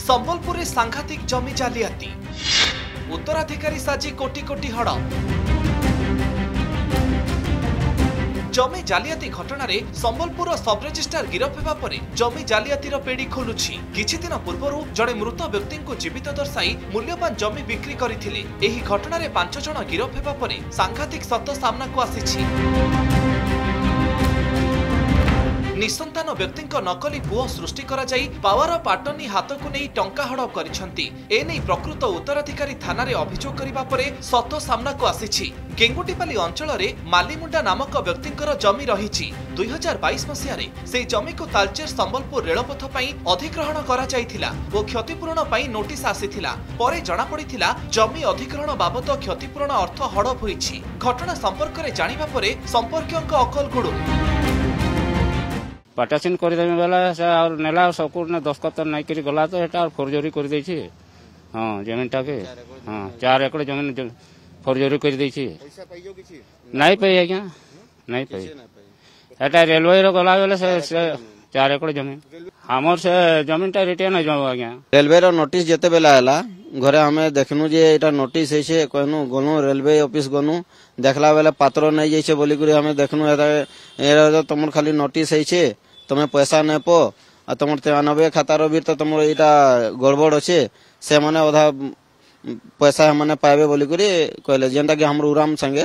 संबलपुर सांघातिक जमी जालियाती उत्तराधिकारी साजी कोटी कोटी हड़ जमी जालियाती घटना संबलपुर सब रजिस्ट्रार गिरफ होगा पर जमी जालियातीर पेड़ी खोलुछि। किछि दिन पूर्व जड़े मृत व्यक्ति को जीवित दर्शाई मूल्यवान जमी बिक्री करथिले। एही घटना 5 जन गिरफ होगा पर सांघातिक सत्य सामना को आसीछि। निसंतान व्यक्ति नकली पुओ सृष्टि करा जाई पावर ऑफ अटर्नी हाथ को नहीं टंका हड़प करिसेंती। एने प्रकृत उत्तराधिकारी थाना रे अभियोग करिबा परे सत सामना को आसीछि। गेंगुटीपाली अंचल रे मालीमुंडा नामक व्यक्ति जमी रही 2022 मसीह से जमी को तालचेर संबलपुर रेलपथ पई अधिग्रहण करा जायथिला ओ क्षतिपूरण पई नोटिस आसीथिला। परे जणा पड़िथिला जमी अधिग्रहण बाबद क्षतिपूरण अर्थ हड़प होईछि। घटना संपर्क रे जानिबा परे संपर्कयंक अकल गुडु पाटाचिन कर नेला सबको दस्खत नहीं कर गला तो ये फोरजरी कर देछि। हाँ जमीनटा के हाँ 4 एकड़ जमीन फोरजरी कर देछि। नहीं पाई आज्ञा नहीं पाई एटा रेलवे रो गला बेले से 4 एकड़ जमीन हमर से जमीनटा रिटर्न हो जाओ आज्ञा। रेलवे रो नोटिस जते बेला हला घरे हमें देखनु जे एटा नोटिस है कहनु गनु रेलवे ऑफिस गनु देखला बेले पात्र नहीं जैसे बोली करी हमें देखनु एटा तुमर खाली नोटिस है तुम पैसा नहीं पो तुम 93 खातार भी तो तुम यहाँ गड़बड़ अच्छे से मैंने अधा पैसा मैंने पाइबे बोली कहले जेनटा कि हमर उराम संगे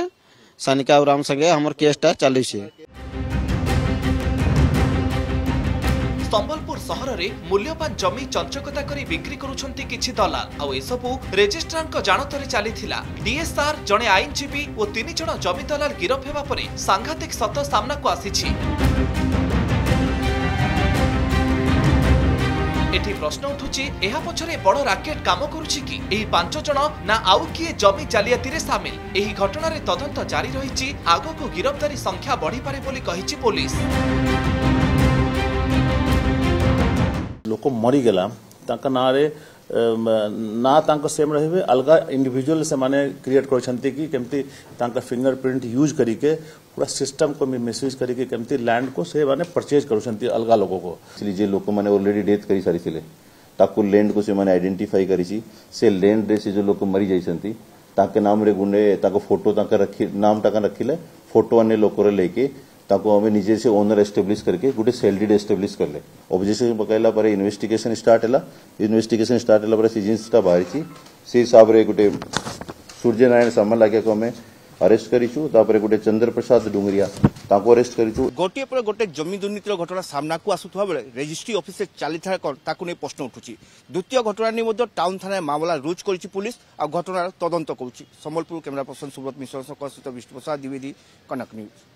सनिका उराम संगे हमर केसटा चली। संबलपुर सहर रे मूल्यवान जमी चंचकता करी बिक्री करुछंती किछि दलाल आ एसबू रेजिस्ट्रार जानतरे चलीथिला। डीएसआर जणे आईनजीवी और 3 जण जमी दलाल गिरफ हेबा परे सांघातिक सत सामना को आसीछि। एठी प्रश्न उठुछि एहा पछरे बड़ राकेट काम करुछि कि एही 5 जण ना आउ किए जमी जालियाती रे शामिल। एही घटना रे तदंत जारी रहिछि। आगो को गिरफ्तारी संख्या बढ़ी पारे बोली कहिछि पुलिस। लोक मरी गला तांका ना रे ना तांका सेम रहिबे अलगा इंडिविजुअल से माने क्रिएट करछंती कि केमती तांका फिंगरप्रिंट यूज करी के पूरा सिस्टम को मिसयूज करी के केमती लैंड को से माने परचेज करछंती अलगा लोगों को। इसलिए जे लोक माने ऑलरेडी डेथ करी सारिथिले ताको लैंड को से माने आइडेंटिफाई करिछि। से लैंड रे से जो लोक मरी जाइसंती ताके नाम रे गुंडे ताको फोटो ताका रखि नाम ताका रखिले फोटो अन्य लोक रे लेके ताको हमें निजे से ओनर एस्टेब्लिश करके गोटे सेल डीड एस्टेब्लिश करले। ऑब्जेक्शन पकाइला पर इन्वेस्टिगेशन स्टार्ट हला। इन्वेस्टिगेशन स्टार्ट हला पर सिजिन्सटा बाहरिछि से हिसाब रे गोटे सूर्य नारायण सामल लागे को हमें अरेस्ट करिछु। तापर गोटे चंद्र प्रसाद डुंगरिया ताको अरेस्ट करिछु। गोटे पर गोटे जमी दुर्नीतिर घटना सामना को आसुथवा बेले रजिस्ट्री ऑफिस से चली था ताकू नहीं प्रश्न उठुछि। द्वितीय घटना नहीं मध्य टाउन थाना मामला रुज करिछि पुलिस आ घटनार तदंत करुछि। संबलपुर कैमरा पर्सन सुब्रत मिश्र सहित विष्णु प्रसाद द्विवेदी कनक न्यूज।